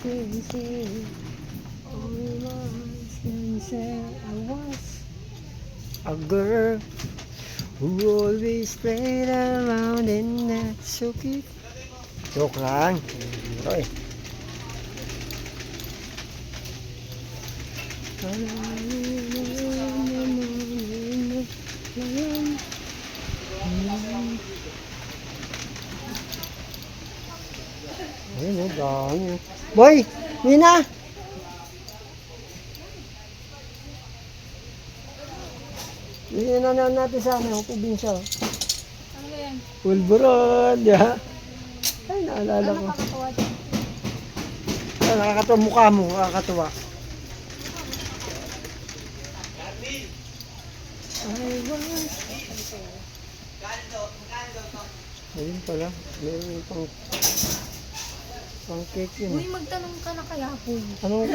missing. Only once can say I was a girl who always played around and not so cute. Joke lang. Roy. Ayun o, dami. Boy! Mina! Minanaw natin sa ano, probinsya. Ano ba yan? Pulburon, ya. Ay, naalala ko. Nakakatawa dyan. Ay, nakakatawa mukha mo, nakakatawa. Ayun pala, meron pang cake yun. Uy, magtanong ka na kaya, Uy. Anong